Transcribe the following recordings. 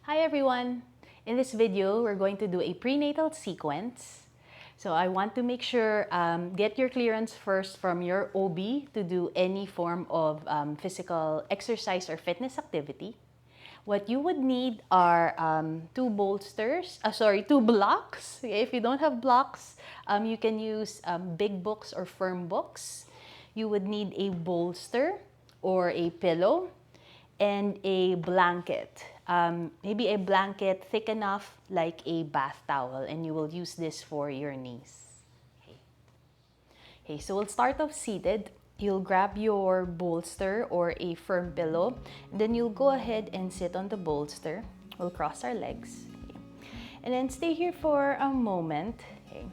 Hi everyone! In this video, we're going to do a prenatal sequence. So I want to make sure, get your clearance first from your OB to do any form of physical exercise or fitness activity. What you would need are two blocks. If you don't have blocks, you can use big books or firm books. You would need a bolster or a pillow and a blanket. Maybe a blanket thick enough like a bath towel, and you will use this for your knees. Okay, so we'll start off seated. You'll grab your bolster or a firm pillow, then you'll go ahead and sit on the bolster. We'll cross our legs. Okay. And then stay here for a moment. Okay.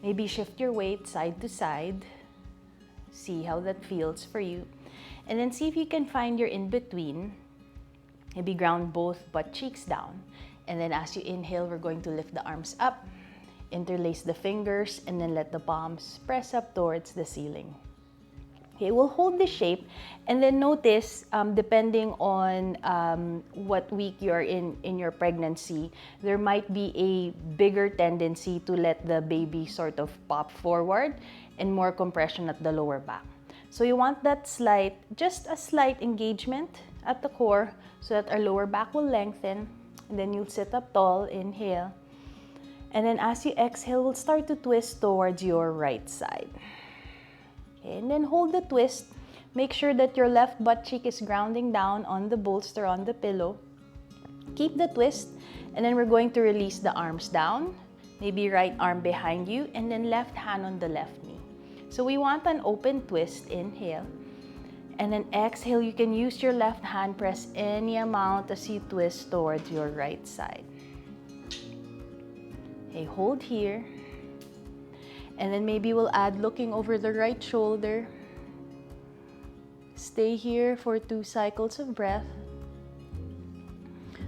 Maybe shift your weight side to side. See how that feels for you. And then see if you can find your in-between. Maybe ground both butt cheeks down. And then as you inhale, we're going to lift the arms up, interlace the fingers, and then let the palms press up towards the ceiling. Okay, we'll hold the shape, and then notice, depending on what week you're in your pregnancy, there might be a bigger tendency to let the baby sort of pop forward and more compression at the lower back. So you want that just a slight engagement at the core so that our lower back will lengthen, and then you'll sit up tall, inhale. And then as you exhale, we'll start to twist towards your right side. Okay, and then hold the twist. Make sure that your left butt cheek is grounding down on the bolster, on the pillow. Keep the twist, and then we're going to release the arms down. Maybe right arm behind you, and then left hand on the left knee. So we want an open twist, inhale. And then exhale, you can use your left hand, press any amount as you twist towards your right side. Okay, hold here. And then maybe we'll add looking over the right shoulder. Stay here for 2 cycles of breath.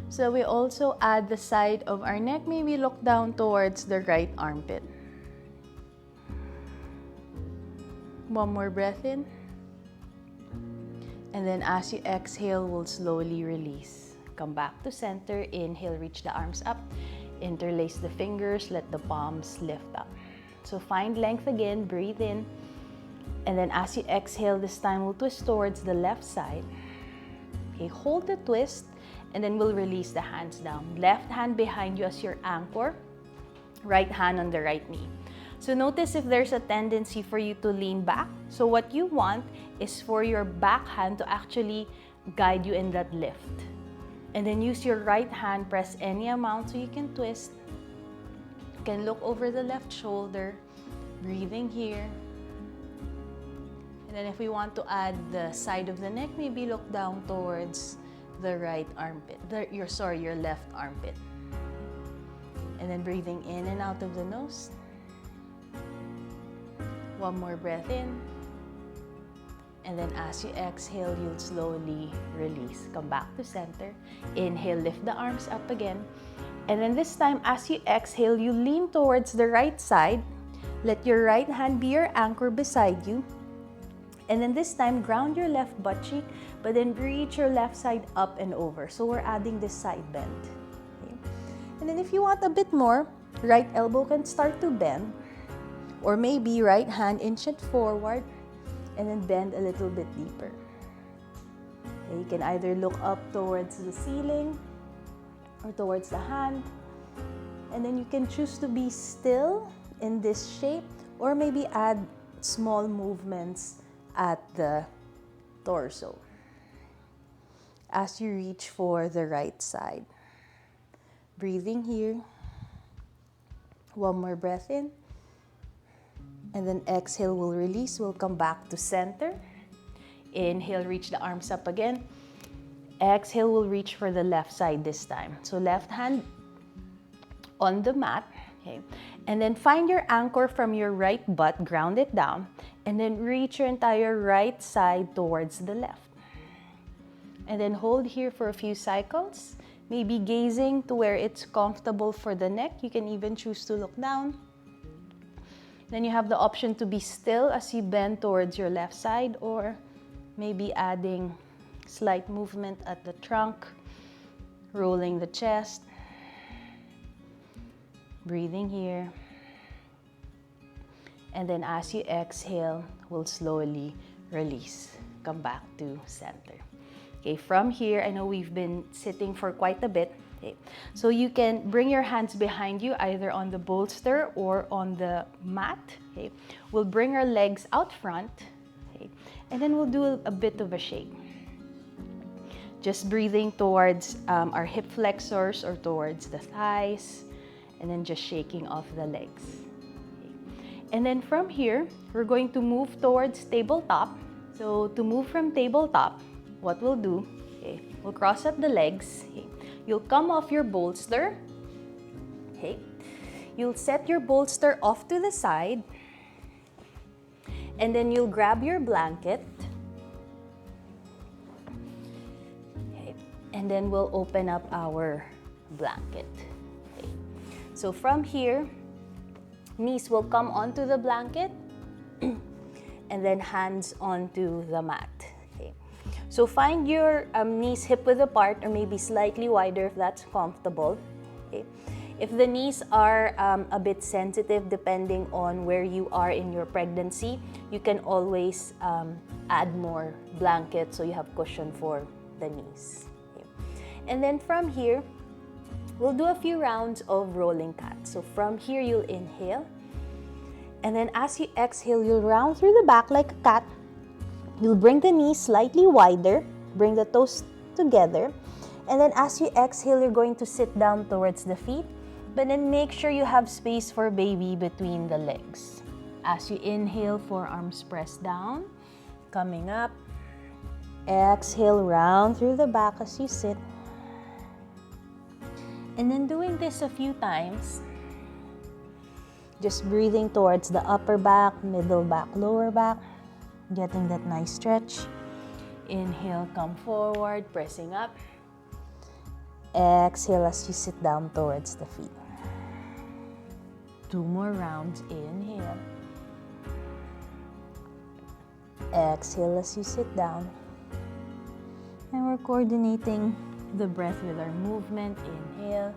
So we also add the side of our neck, maybe look down towards the right armpit. One more breath in. And then as you exhale, we'll slowly release. Come back to center. Inhale, reach the arms up. Interlace the fingers, let the palms lift up. So find length again, breathe in. And then as you exhale, this time we'll twist towards the left side. Okay, hold the twist, and then we'll release the hands down. Left hand behind you as your anchor. Right hand on the right knee. So notice if there's a tendency for you to lean back. So what you want is for your back hand to actually guide you in that lift. And then use your right hand, press any amount so you can twist. You can look over the left shoulder, breathing here. And then if we want to add the side of the neck, maybe look down towards the right armpit, your left armpit. And then breathing in and out of the nose. One more breath in. And then as you exhale, you'll slowly release. Come back to center. Inhale, lift the arms up again. And then this time, as you exhale, you lean towards the right side. Let your right hand be your anchor beside you. And then this time, ground your left butt cheek, but then reach your left side up and over. So we're adding this side bend. Okay. And then if you want a bit more, right elbow can start to bend. Or maybe right hand inch it forward and then bend a little bit deeper. Okay, you can either look up towards the ceiling or towards the hand. And then you can choose to be still in this shape, or maybe add small movements at the torso as you reach for the right side. Breathing here. One more breath in. And then exhale, we'll release. We'll come back to center. Inhale, reach the arms up again. Exhale, we'll reach for the left side this time. So left hand on the mat. Okay. And then find your anchor from your right butt, ground it down, and then reach your entire right side towards the left. And then hold here for a few cycles, maybe gazing to where it's comfortable for the neck. You can even choose to look down. Then you have the option to be still as you bend towards your left side, or maybe adding slight movement at the trunk rolling the chest, breathing here. And then as you exhale, we'll slowly release. Come back to center. Okay, from here, I know we've been sitting for quite a bit. Okay, so you can bring your hands behind you, either on the bolster or on the mat. Okay, we'll bring our legs out front. Okay, and then we'll do a bit of a shake. Just breathing towards our hip flexors or towards the thighs, and then just shaking off the legs. Okay. And then from here, we're going to move towards tabletop. So to move from tabletop, what we'll do, okay, we'll cross up the legs. Okay. You'll come off your bolster. Okay. You'll set your bolster off to the side. And then you'll grab your blanket. Okay. And then we'll open up our blanket. Okay. So from here, knees will come onto the blanket and then hands onto the mat. Okay. So find your knees hip width apart or maybe slightly wider if that's comfortable. Okay. If the knees are a bit sensitive depending on where you are in your pregnancy, you can always add more blankets so you have cushion for the knees. Okay. And then from here, we'll do a few rounds of rolling cat. So from here, you'll inhale. And then as you exhale, you'll round through the back like a cat. You'll bring the knees slightly wider, bring the toes together. And then as you exhale, you're going to sit down towards the feet. But then make sure you have space for baby between the legs. As you inhale, forearms press down, coming up. Exhale, round through the back as you sit. And then doing this a few times. Just breathing towards the upper back, middle back, lower back. Getting that nice stretch. Inhale, come forward, pressing up. Exhale as you sit down towards the feet. 2 more rounds. Inhale. Exhale as you sit down. And we're coordinating the breath with our movement. Inhale.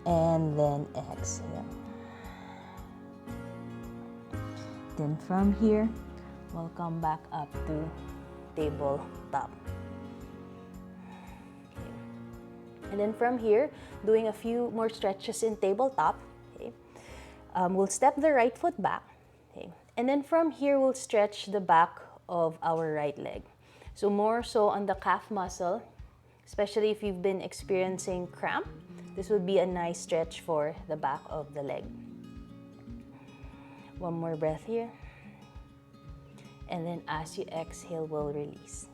And then exhale. Then from here, we'll come back up to tabletop. Okay. And then from here, doing a few more stretches in tabletop. Okay. We'll step the right foot back. Okay. And then from here, we'll stretch the back of our right leg. So more so on the calf muscle, especially if you've been experiencing cramp. This would be a nice stretch for the back of the leg. 1 more breath here. And then as you exhale, we'll release.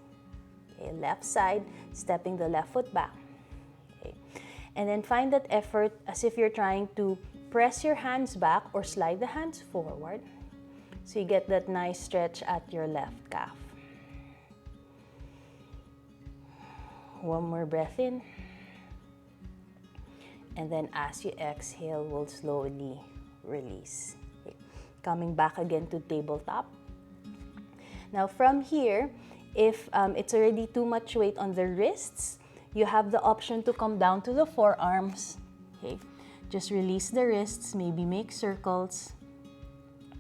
Okay, left side, stepping the left foot back. Okay. And then find that effort as if you're trying to press your hands back or slide the hands forward. So you get that nice stretch at your left calf. 1 more breath in. And then as you exhale, we'll slowly release. Okay. Coming back again to tabletop. Now from here, if it's already too much weight on the wrists, you have the option to come down to the forearms. Okay. Just release the wrists, maybe make circles.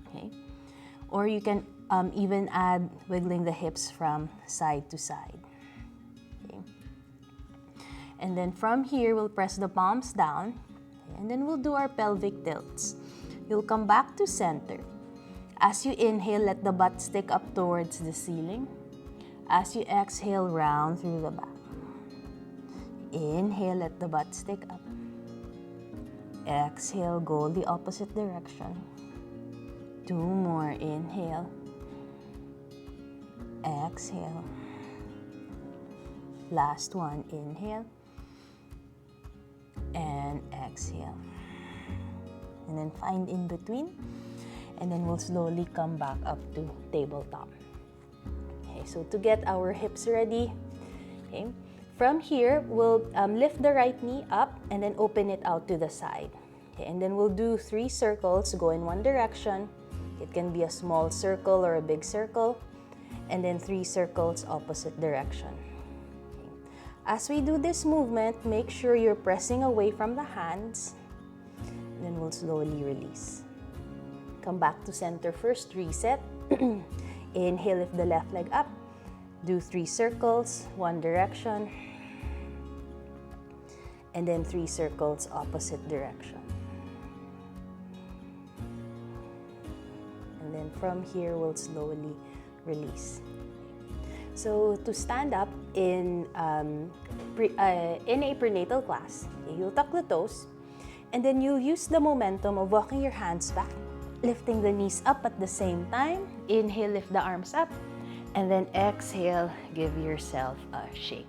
Okay. Or you can even add wiggling the hips from side to side. And then from here, we'll press the palms down. And then we'll do our pelvic tilts. You'll come back to center. As you inhale, let the butt stick up towards the ceiling. As you exhale, round through the back. Inhale, let the butt stick up. Exhale, go the opposite direction. 2 more. Inhale. Exhale. Last one. Inhale. And exhale. And then find in between. And then we'll slowly come back up to tabletop. Okay, so to get our hips ready, okay, from here, we'll lift the right knee up and then open it out to the side. Okay, and then we'll do 3 circles, go in one direction. It can be a small circle or a big circle. And then 3 circles opposite direction. Okay. As we do this movement, make sure you're pressing away from the hands. Then we'll slowly release. Come back to center first, reset. Inhale, lift the left leg up. Do 3 circles, one direction. And then 3 circles, opposite direction. And then from here, we'll slowly release. So to stand up in a prenatal class, you'll tuck the toes, and then you'll use the momentum of walking your hands back, lifting the knees up at the same time. Inhale, lift the arms up, and then exhale, give yourself a shake.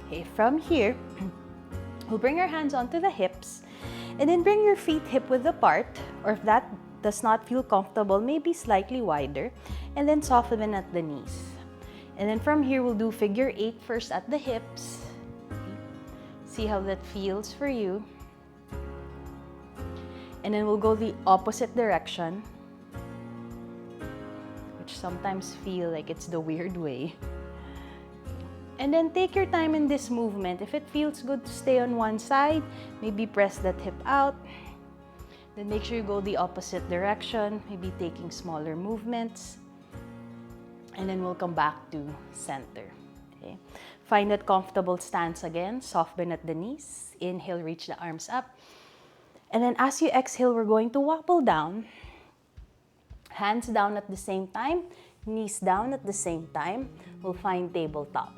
Okay, from here, we'll bring our hands onto the hips, and then bring your feet hip-width apart, or if that does not feel comfortable, maybe slightly wider, and then soften at the knees. And then from here, we'll do figure 8 first at the hips. See how that feels for you. And then we'll go the opposite direction, which sometimes feel like it's the weird way. And then take your time in this movement. If it feels good to stay on one side, maybe press that hip out. Then make sure you go the opposite direction, maybe taking smaller movements. And then we'll come back to center. Okay. Find that comfortable stance again. Soft bend at the knees. Inhale, reach the arms up. And then as you exhale, we're going to wobble down. Hands down at the same time. Knees down at the same time. We'll find tabletop.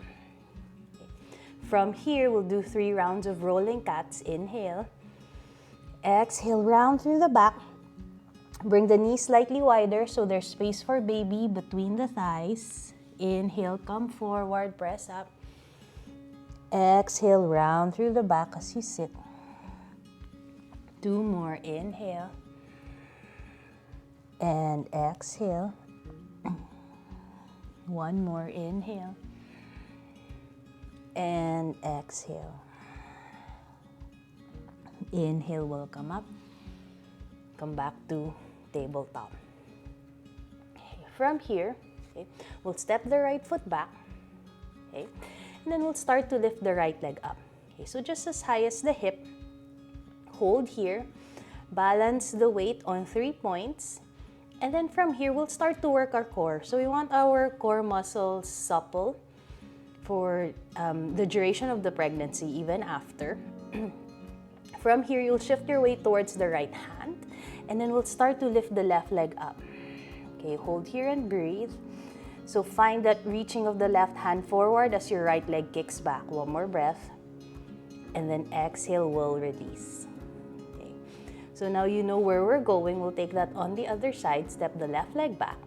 Okay. From here, we'll do 3 rounds of rolling cats. Inhale. Exhale, round through the back. Bring the knees slightly wider so there's space for baby between the thighs. Inhale, come forward, press up. Exhale, round through the back as you sit. 2 more, inhale. And exhale. 1 more, inhale. And exhale. Inhale, will come up. Come back to tabletop. Okay. From here, okay, we'll step the right foot back. Okay. And then we'll start to lift the right leg up. Okay. So just as high as the hip. Hold here. Balance the weight on 3 points. And then from here, we'll start to work our core. So we want our core muscles supple for the duration of the pregnancy, even after. From here, you'll shift your weight towards the right hand. And then we'll start to lift the left leg up. Okay, hold here and breathe. So find that reaching of the left hand forward as your right leg kicks back. 1 more breath. And then exhale, we'll release. Okay. So now you know where we're going. We'll take that on the other side. Step the left leg back.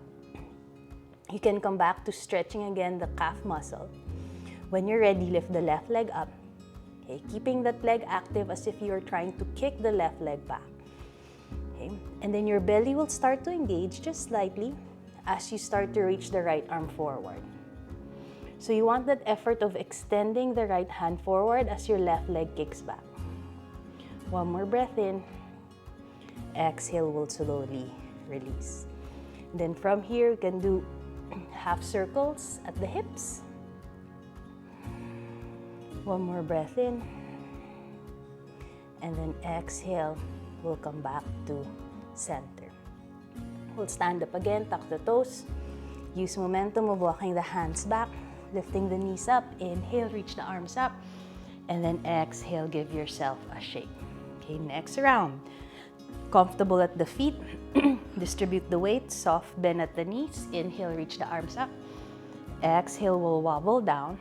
You can come back to stretching again the calf muscle. When you're ready, lift the left leg up. Okay, keeping that leg active as if you're trying to kick the left leg back. Okay. And then your belly will start to engage just slightly as you start to reach the right arm forward. So you want that effort of extending the right hand forward as your left leg kicks back. 1 more breath in. Exhale, will slowly release. And then from here, you can do half circles at the hips. 1 more breath in. And then exhale. We'll come back to center. We'll stand up again, tuck the toes. Use momentum of walking the hands back, lifting the knees up. Inhale, reach the arms up. And then exhale, give yourself a shake. Okay, next round. Comfortable at the feet. Distribute the weight, soft bend at the knees. Inhale, reach the arms up. Exhale, we'll wobble down.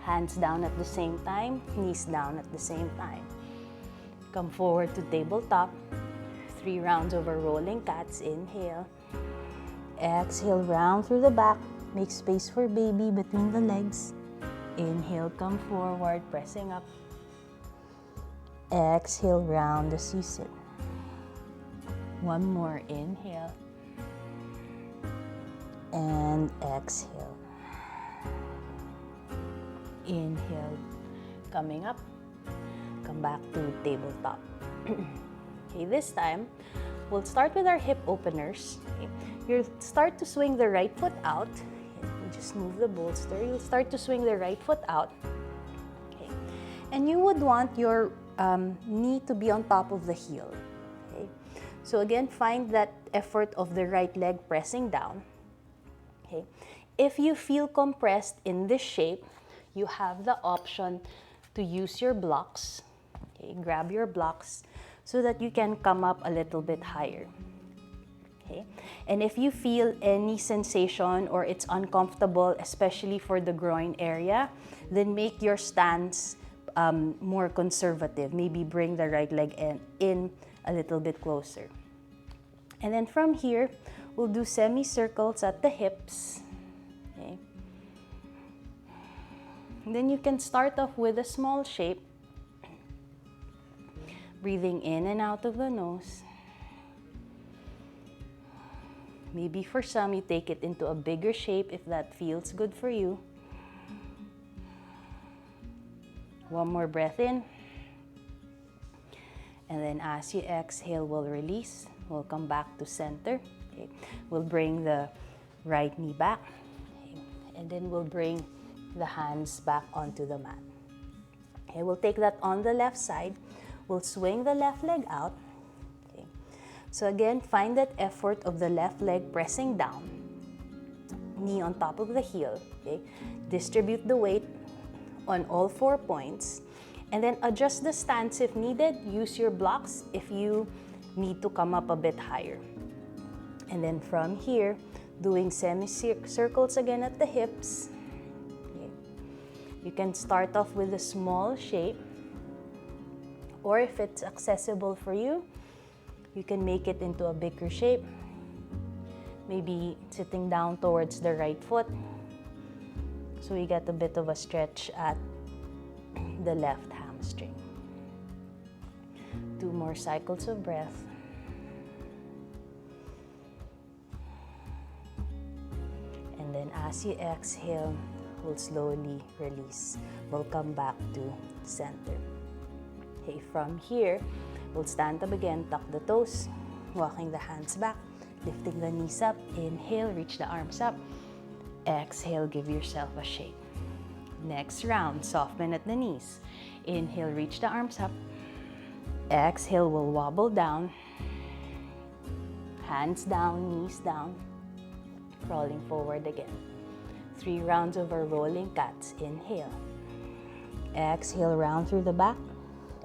Hands down at the same time, knees down at the same time. Come forward to tabletop. 3 rounds of our rolling cats. Inhale. Exhale, round through the back. Make space for baby between the legs. Inhale, come forward, pressing up. Exhale, round as you sit. 1 more, inhale. And exhale. Inhale, coming up. Come back to tabletop. Okay, this time, we'll start with our hip openers. Okay. You'll start to swing the right foot out. just move the bolster. You'll start to swing the right foot out. Okay. And you would want your knee to be on top of the heel. Okay. So again, find that effort of the right leg pressing down. Okay. If you feel compressed in this shape, you have the option to use your blocks. Okay. Grab your blocks so that you can come up a little bit higher. Okay. And if you feel any sensation or it's uncomfortable, especially for the groin area, then make your stance more conservative. Maybe bring the right leg in a little bit closer. And then from here, we'll do semicircles at the hips. Okay. And then you can start off with a small shape, breathing in and out of the nose. Maybe for some, you take it into a bigger shape if that feels good for you. One more breath in. And then as you exhale, we'll release. We'll come back to center. Okay. We'll bring the right knee back. Okay. And then we'll bring the hands back onto the mat. Okay. We'll take that on the left side. We'll swing the left leg out. Okay. So again, find that effort of the left leg pressing down. Knee on top of the heel. Okay. Distribute the weight on all 4 points, and then adjust the stance if needed. Use your blocks if you need to come up a bit higher. And then from here, doing semicircles again at the hips. Okay. You can start off with a small shape, or if it's accessible for you, you can make it into a bigger shape. Maybe sitting down towards the right foot, so we get a bit of a stretch at the left hamstring. 2 more cycles of breath. And then as you exhale, we'll slowly release. We'll come back to center. Okay, from here, we'll stand up again, tuck the toes, walking the hands back, lifting the knees up. Inhale, reach the arms up. Exhale, give yourself a shake. Next round, soften at the knees. Inhale, reach the arms up. Exhale, we'll wobble down. Hands down, knees down. Crawling forward again. 3 rounds of our rolling cats. Inhale. Exhale, round through the back.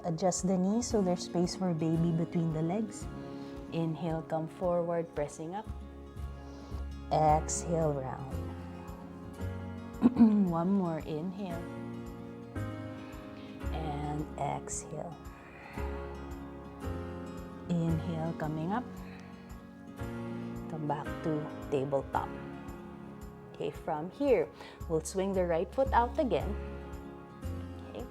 Adjust the knees so there's space for baby between the legs. Inhale, come forward, pressing up. Exhale, round. One more, inhale. And exhale. Inhale, coming up. Come back to tabletop. Okay, from here, we'll swing the right foot out again. Okay.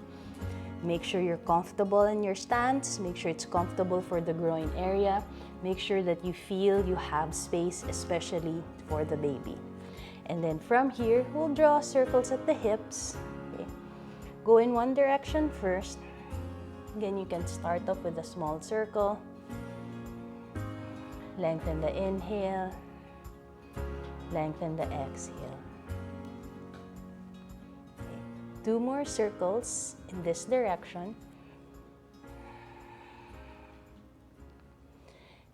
Make sure you're comfortable in your stance. Make sure it's comfortable for the groin area. Make sure that you feel you have space, especially for the baby. And then from here, we'll draw circles at the hips. Okay. Go in one direction first. Again, you can start off with a small circle. Lengthen the inhale. Lengthen the exhale. Okay. 2 more circles in this direction.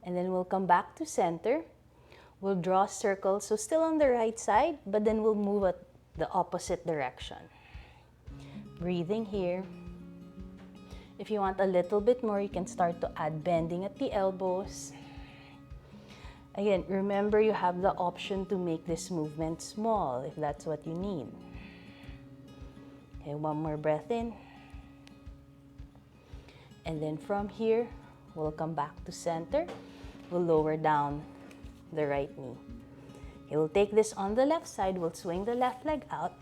And then we'll come back to center. We'll draw circles, so still on the right side, but then we'll move at the opposite direction. Breathing here. If you want a little bit more, you can start to add bending at the elbows. Again, remember you have the option to make this movement small if that's what you need. Okay, 1 more breath in. And then from here, we'll come back to center. We'll lower down the right knee. Okay, we'll take this on the left side. We'll swing the left leg out.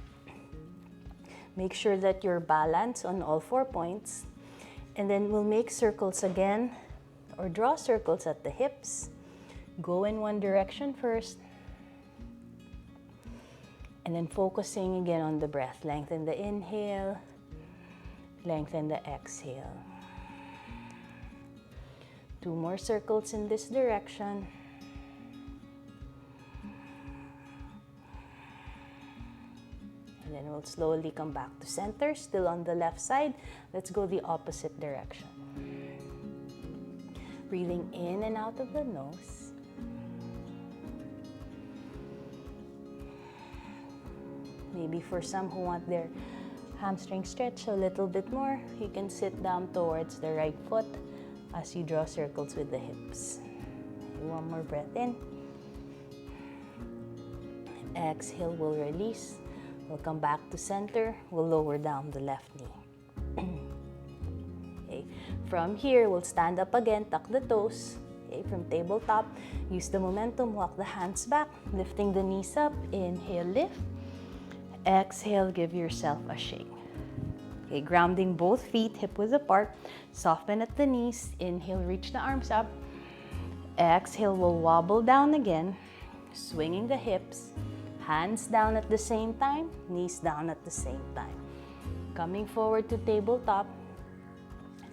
Make sure that you're balanced on all 4 points. And then we'll make circles again, or draw circles at the hips. Go in one direction first. And then focusing again on the breath. Lengthen the inhale. Lengthen the exhale. 2 more circles in this direction. And then we'll slowly come back to center, still on the left side. Let's go the opposite direction. Breathing in and out of the nose. Maybe for some who want their hamstring stretch a little bit more, you can sit down towards the right foot as you draw circles with the hips. One more breath in. Exhale, we'll release. We'll come back to center. We'll lower down the left knee. Okay. From here, we'll stand up again, tuck the toes. Okay. From tabletop, use the momentum, walk the hands back, lifting the knees up. Inhale, lift. Exhale, give yourself a shake. Okay, grounding both feet hip width apart. Soften at the knees. Inhale, reach the arms up. Exhale, we'll wobble down again, swinging the hips. Hands down at the same time, knees down at the same time. Coming forward to tabletop.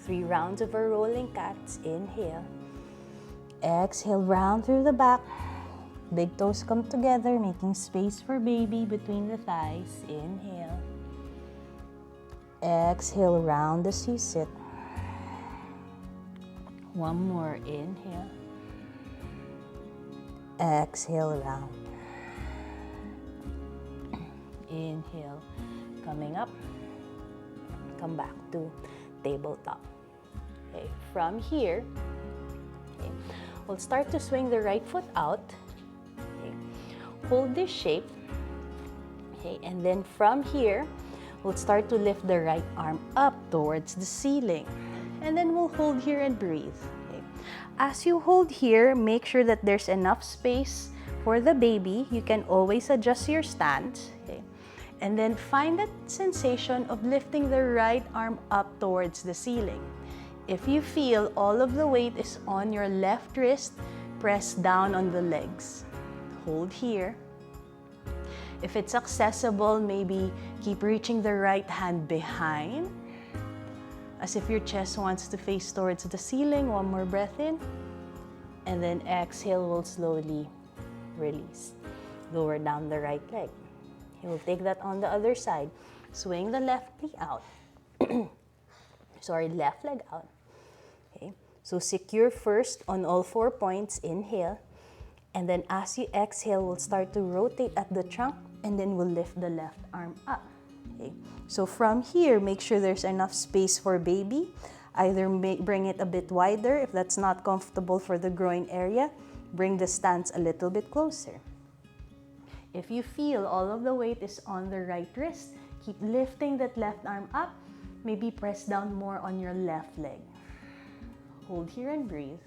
3 rounds of our rolling cats. Inhale. Exhale, round through the back. Big toes come together, making space for baby between the thighs. Inhale. Exhale, round as you sit. One more. Inhale. Exhale, round. Inhale, coming up, come back to tabletop. Okay, from here, okay, we'll start to swing the right foot out. Okay, hold this shape. Okay, and then from here, we'll start to lift the right arm up towards the ceiling. And then we'll hold here and breathe. Okay. As you hold here, make sure that there's enough space for the baby. You can always adjust your stance. Okay. And then find that sensation of lifting the right arm up towards the ceiling. If you feel all of the weight is on your left wrist, press down on the legs. Hold here. If it's accessible, maybe keep reaching the right hand behind, as if your chest wants to face towards the ceiling. One more breath in. And then exhale, we'll slowly release. Lower down the right leg. We'll take that on the other side. Swing the left knee out. Sorry, left leg out. Okay. So secure first on all 4 points. Inhale. And then as you exhale, we'll start to rotate at the trunk, and then we'll lift the left arm up. Okay. So from here, make sure there's enough space for baby. Either bring it a bit wider if that's not comfortable for the groin area. Bring the stance a little bit closer. If you feel all of the weight is on the right wrist, keep lifting that left arm up. Maybe press down more on your left leg. Hold here and breathe.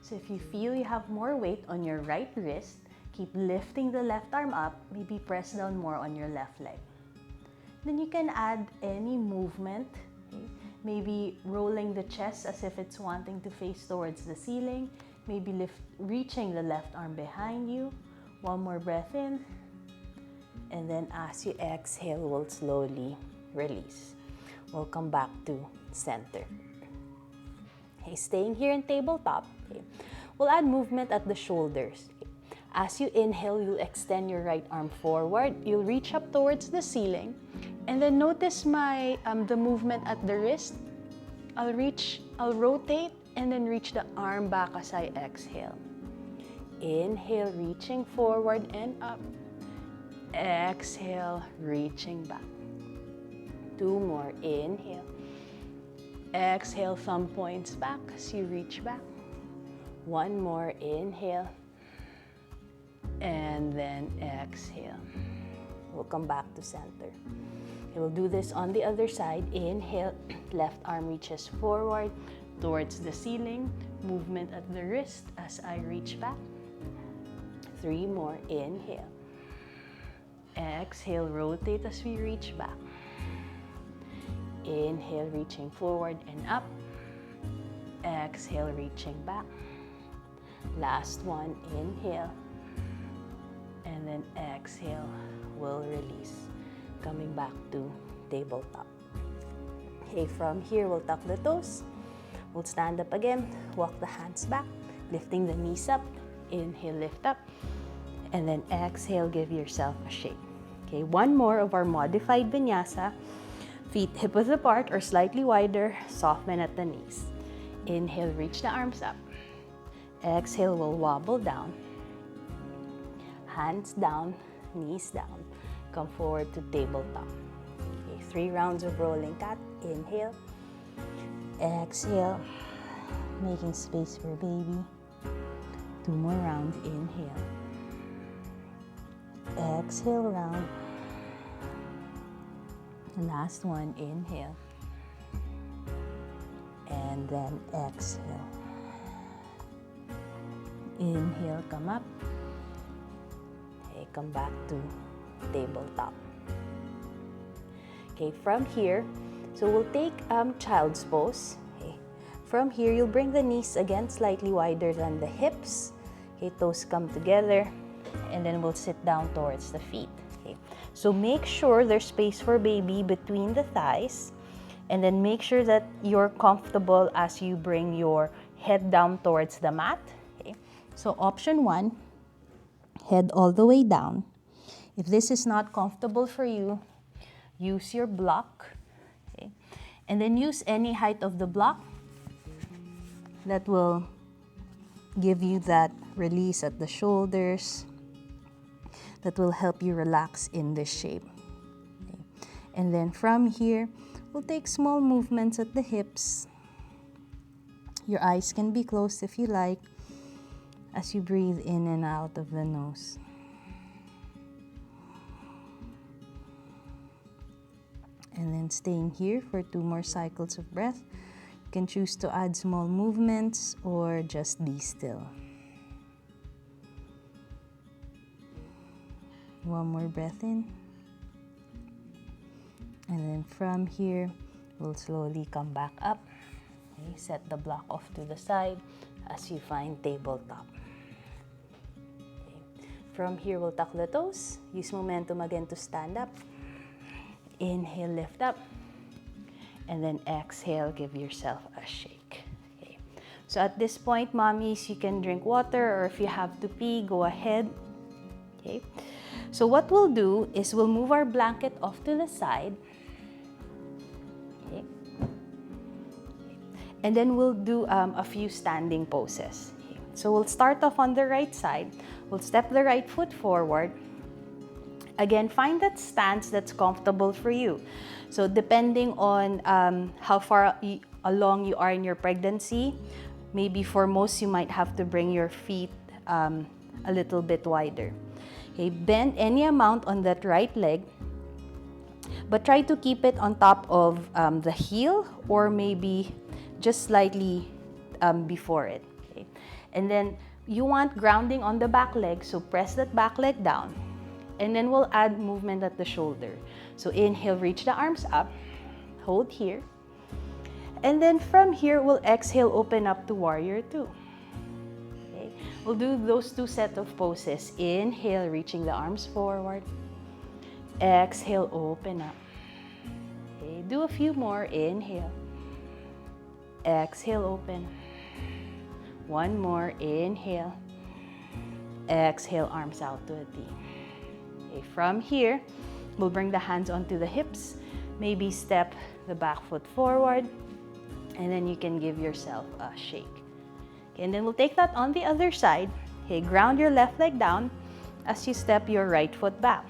So if you feel you have more weight on your right wrist, keep lifting the left arm up. Maybe press down more on your left leg. Then you can add any movement. Okay? Maybe rolling the chest as if it's wanting to face towards the ceiling. Maybe reaching the left arm behind you. One more breath in. And then as you exhale, we'll slowly release. We'll come back to center. Okay, staying here in tabletop. Okay. We'll add movement at the shoulders. Okay. As you inhale, you'll extend your right arm forward. You'll reach up towards the ceiling. And then notice the movement at the wrist. I'll rotate and then reach the arm back as I exhale. Inhale, reaching forward and up. Exhale, reaching back. 2 more. Inhale. Exhale, thumb points back as you reach back. 1 more. Inhale. And then exhale. We'll come back to center. We'll do this on the other side. Inhale, left arm reaches forward towards the ceiling. Movement at the wrist as I reach back. 3 more. Inhale. Exhale, rotate as we reach back. Inhale, reaching forward and up. Exhale, reaching back. Last one. Inhale. And then exhale, we'll release. Coming back to tabletop. Okay, from here, we'll tuck the toes. We'll stand up again. Walk the hands back, lifting the knees up. Inhale, lift up. And then exhale, give yourself a shake. Okay, one more of our modified vinyasa. Feet hip width apart or slightly wider, soften at the knees. Inhale, reach the arms up. Exhale, we'll wobble down. Hands down, knees down. Come forward to tabletop. Okay, 3 rounds of rolling cat. Inhale. Exhale, making space for baby. 2 more rounds. Inhale. Exhale, round. Last one. Inhale. And then exhale. Inhale, come up. Okay, come back to tabletop. Okay, from here, so we'll take child's pose. Okay, from here, you'll bring the knees again slightly wider than the hips. Okay, toes come together, and then we'll sit down towards the feet. Okay, so make sure there's space for baby between the thighs, and then make sure that you're comfortable as you bring your head down towards the mat. Okay, so option 1, head all the way down. If this is not comfortable for you, use your block. Okay, and then use any height of the block that will give you that release at the shoulders, that will help you relax in this shape. Okay. And then from here, we'll take small movements at the hips. Your eyes can be closed if you like, as you breathe in and out of the nose. And then staying here for 2 more cycles of breath. You can choose to add small movements or just be still. 1 more breath in. And then from here, we'll slowly come back up. Okay, set the block off to the side as you find tabletop. Okay. From here, we'll tuck the toes. Use momentum again to stand up. Inhale, lift up. And then exhale, give yourself a shake. Okay. So at this point, mommies, you can drink water, or if you have to pee, go ahead. Okay. So what we'll do is we'll move our blanket off to the side. Okay. And then we'll do a few standing poses. Okay. So we'll start off on the right side. We'll step the right foot forward. Again, find that stance that's comfortable for you. So depending on how far along you are in your pregnancy, maybe for most you might have to bring your feet a little bit wider. Okay, bend any amount on that right leg, but try to keep it on top of the heel, or maybe just slightly before it. Okay? And then you want grounding on the back leg, so press that back leg down. And then we'll add movement at the shoulder. So inhale, reach the arms up, hold here. And then from here, we'll exhale, open up to warrior 2. Okay. We'll do those 2 sets of poses. Inhale, reaching the arms forward. Exhale, open up. Okay. Do a few more. Inhale. Exhale, open. 1 more. Inhale. Exhale, arms out to a T. Okay, from here, we'll bring the hands onto the hips, maybe step the back foot forward, and then you can give yourself a shake. Okay, and then we'll take that on the other side. Okay, ground your left leg down as you step your right foot back.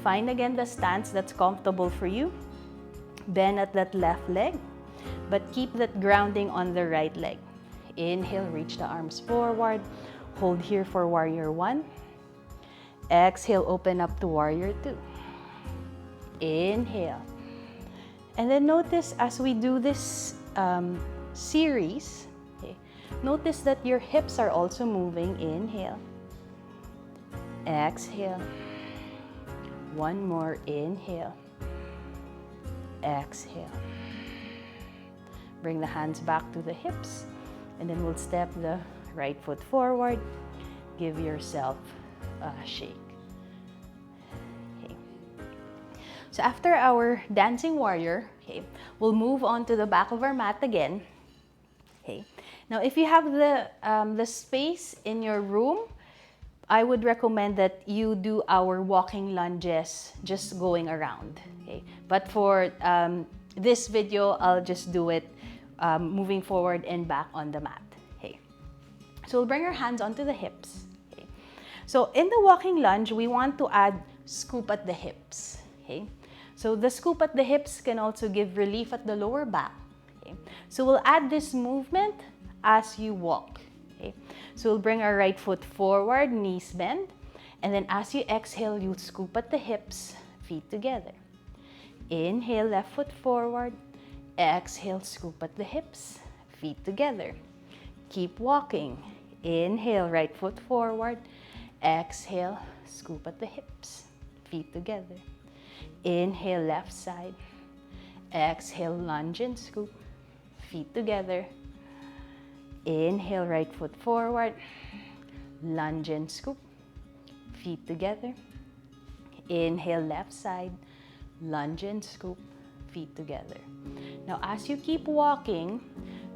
Find again the stance that's comfortable for you. Bend at that left leg, but keep that grounding on the right leg. Inhale, reach the arms forward. Hold here for warrior 1. Exhale, open up to warrior 2. Inhale. And then notice as we do this series, okay, notice that your hips are also moving. Inhale. Exhale. 1 more. Inhale. Exhale. Bring the hands back to the hips, and then we'll step the right foot forward. Give yourself a shake. Okay. So after our dancing warrior, okay, we'll move on to the back of our mat again. Okay. Now, if you have the space in your room, I would recommend that you do our walking lunges just going around. Okay? But for this video, I'll just do it moving forward and back on the mat. Okay? So we'll bring our hands onto the hips. Okay? So in the walking lunge, we want to add scoop at the hips. Okay? So the scoop at the hips can also give relief at the lower back. Okay? So we'll add this movement as you walk. Okay? So we'll bring our right foot forward, knees bend, and then as you exhale, you'll scoop at the hips, feet together. Inhale, left foot forward. Exhale, scoop at the hips, feet together. Keep walking. Inhale, right foot forward. Exhale, scoop at the hips, feet together. Inhale, left side. Exhale, lunge and scoop, feet together. Inhale, right foot forward. Lunge and scoop, feet together. Inhale, left side. Lunge and scoop, feet together. Now, as you keep walking,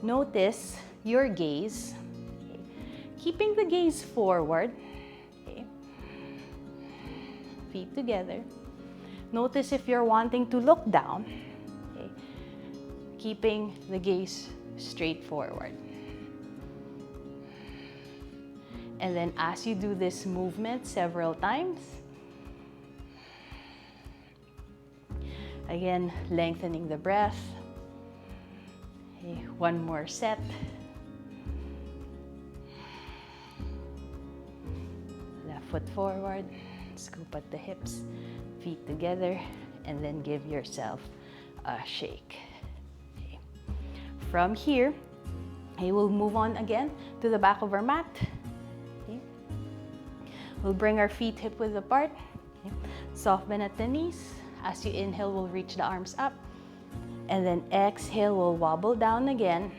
notice your gaze. Okay. Keeping the gaze forward. Okay. Feet together. Notice if you're wanting to look down. Okay. Keeping the gaze straight forward. And then as you do this movement several times, again, lengthening the breath. Okay, one more set. Left foot forward, scoop at the hips, feet together, and then give yourself a shake. Okay. From here, we'll move on again to the back of our mat. Okay. We'll bring our feet hip width apart. Okay. Soft bend at the knees. As you inhale, we'll reach the arms up. And then exhale, we'll wobble down again.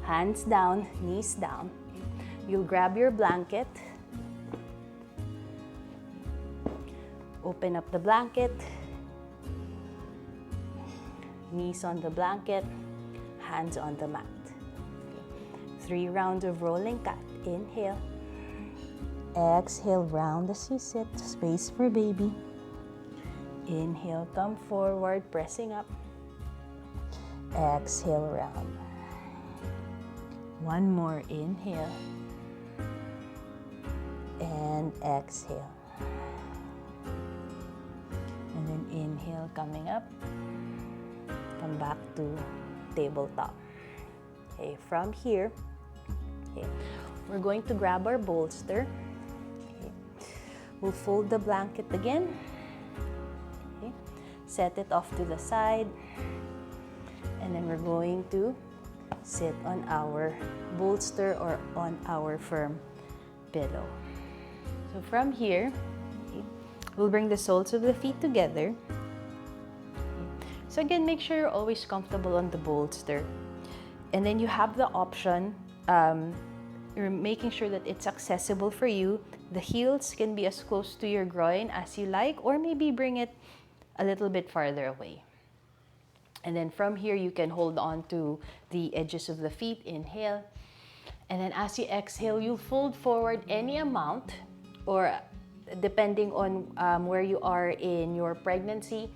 Hands down, knees down. You'll grab your blanket. Open up the blanket. Knees on the blanket, hands on the mat. Okay. 3 rounds of rolling cat. Inhale. Exhale, round as you sit. Space for baby. Inhale, come forward, pressing up. Exhale, round. One more, inhale. And exhale. And then inhale, coming up. Come back to tabletop. Okay, from here, okay, we're going to grab our bolster. Okay. We'll fold the blanket again. Okay. Set it off to the side. And then we're going to sit on our bolster or on our firm pillow. So from here, okay, we'll bring the soles of the feet together. So again, make sure you're always comfortable on the bolster. And then you have the option, you're making sure that it's accessible for you. The heels can be as close to your groin as you like, or maybe bring it a little bit farther away. And then from here, you can hold on to the edges of the feet. Inhale. And then as you exhale, you fold forward any amount, or depending on where you are in your pregnancy.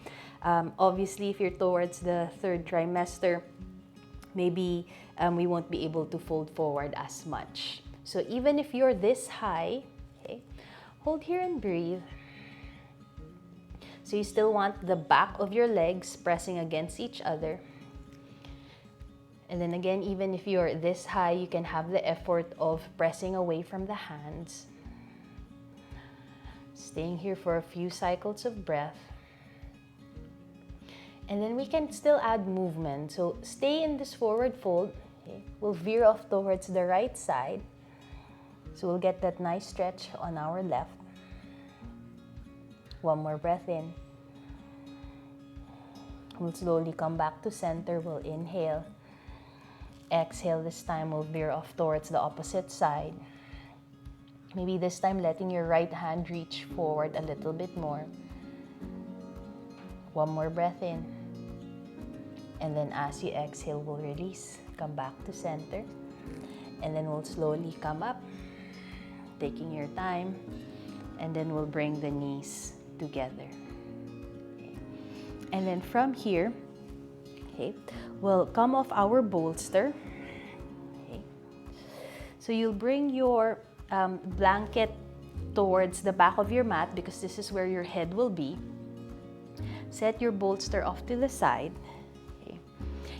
Obviously, if you're towards the 3rd trimester, maybe we won't be able to fold forward as much. So even if you're this high, okay, hold here and breathe. So you still want the back of your legs pressing against each other. And then again, even if you're this high, you can have the effort of pressing away from the hands. Staying here for a few cycles of breath. And then we can still add movement. So stay in this forward fold. Okay. We'll veer off towards the right side. So we'll get that nice stretch on our left. One more breath in. We'll slowly come back to center. We'll inhale. Exhale, this time we'll veer off towards the opposite side. Maybe this time letting your right hand reach forward a little bit more. One more breath in. And then as you exhale, we'll release. Come back to center. And then we'll slowly come up. taking your time, and then we'll bring the knees together. Okay. And then from here, okay, we'll come off our bolster. Okay. So you'll bring your blanket towards the back of your mat because this is where your head will be. Set your bolster off to the side. Okay.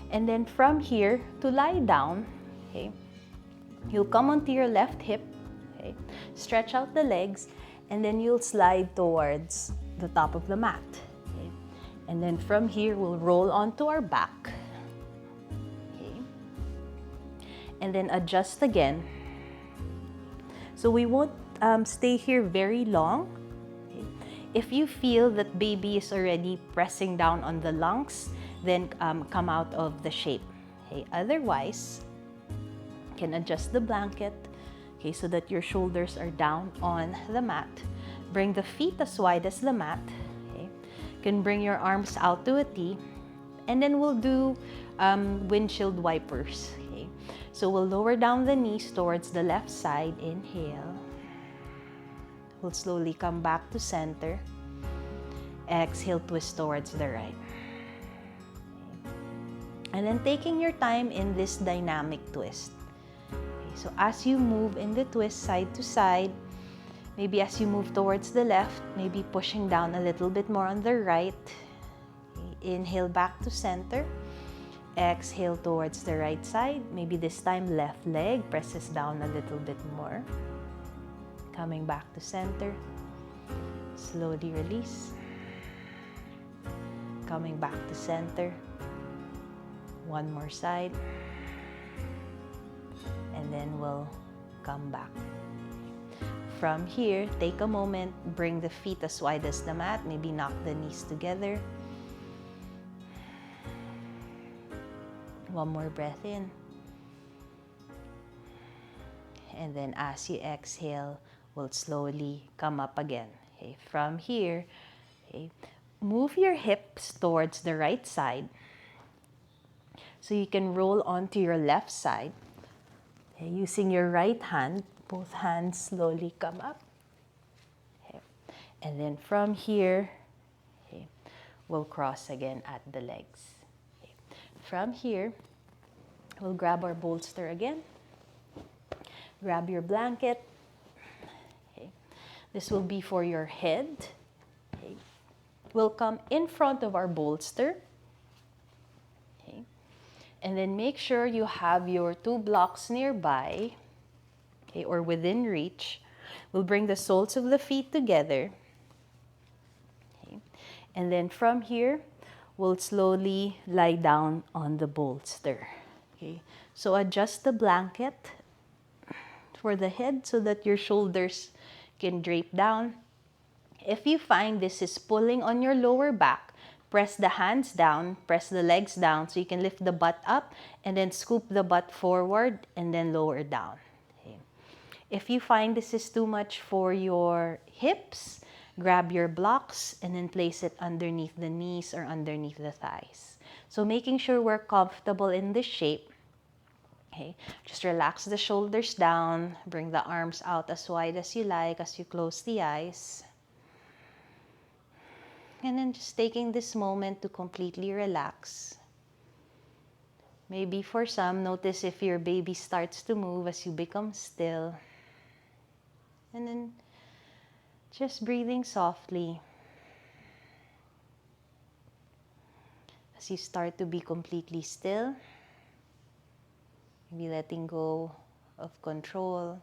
And then from here, to lie down, okay, you'll come onto your left hip, okay, stretch out the legs, and then you'll slide towards the top of the mat. Okay. And then from here, we'll roll onto our back. Okay. And then adjust again. So we won't stay here very long. Okay. If you feel that baby is already pressing down on the lungs, then come out of the shape. Okay. Otherwise, you can adjust the blanket, okay, so that your shoulders are down on the mat. Bring the feet as wide as the mat. Okay. You can bring your arms out to a T, and then we'll do windshield wipers. Okay. So we'll lower down the knees towards the left side. Inhale. We'll slowly come back to center. Exhale, twist towards the right. Okay. And then taking your time in this dynamic twist. Okay. So as you move in the twist side to side, maybe as you move towards the left, maybe pushing down a little bit more on the right. Okay. Inhale back to center. Exhale towards the right side. Maybe this time left leg presses down a little bit more. Coming back to center. Slowly release. Coming back to center. One more side. And then we'll come back. From here, take a moment, bring the feet as wide as the mat, maybe knock the knees together. One more breath in. And then as you exhale, we'll slowly come up again. Okay. From here, okay, move your hips towards the right side. So you can roll onto your left side. Okay. Using your right hand, both hands slowly come up. Okay. And then from here, okay, we'll cross again at the legs. Okay. From here, we'll grab our bolster again. Grab your blanket. Okay. This will be for your head. Okay. We'll come in front of our bolster. Okay. And then make sure you have your 2 blocks nearby, okay, or within reach. We'll bring the soles of the feet together. Okay. And then from here, we'll slowly lie down on the bolster. Okay. So adjust the blanket for the head so that your shoulders can drape down. If you find this is pulling on your lower back, press the hands down, press the legs down so you can lift the butt up and then scoop the butt forward and then lower down. Okay. If you find this is too much for your hips, grab your blocks and then place it underneath the knees or underneath the thighs. So making sure we're comfortable in this shape. Okay, just relax the shoulders down, bring the arms out as wide as you like as you close the eyes. And then just taking this moment to completely relax. Maybe for some, notice if your baby starts to move as you become still. And then just breathing softly. As you start to be completely still. Maybe letting go of control,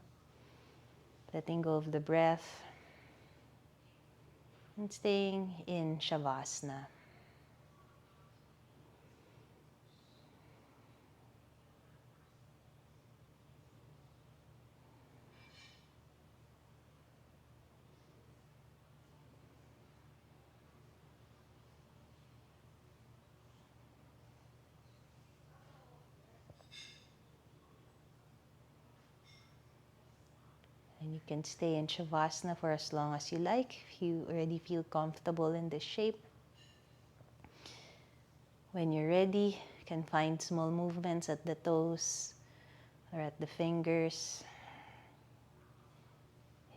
letting go of the breath, and staying in shavasana. And you can stay in shavasana for as long as you like if you already feel comfortable in this shape. When you're ready, you can find small movements at the toes or at the fingers.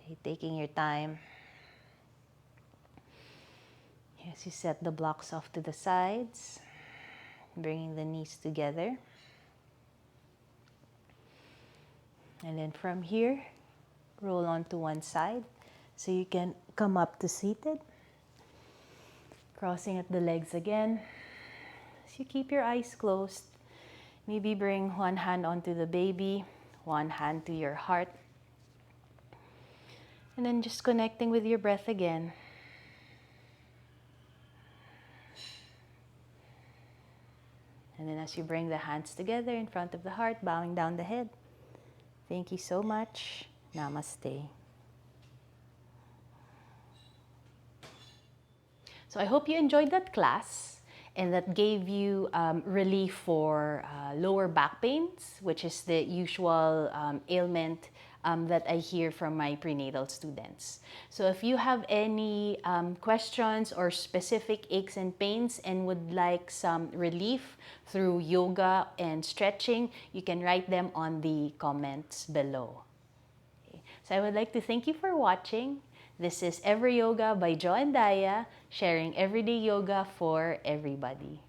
Okay, taking your time. As you set the blocks off to the sides, bringing the knees together. And then from here, roll onto one side so you can come up to seated. Crossing at the legs again. So you keep your eyes closed. Maybe bring one hand onto the baby, one hand to your heart. And then just connecting with your breath again. And then as you bring the hands together in front of the heart, bowing down the head. Thank you so much. Namaste. So I hope you enjoyed that class and that gave you relief for lower back pains, which is the usual ailment that I hear from my prenatal students. So if you have any questions or specific aches and pains and would like some relief through yoga and stretching, you can write them on the comments below. Okay. So I would like to thank you for watching. This is Ever Yoga by Jo and Daya, sharing everyday yoga for everybody.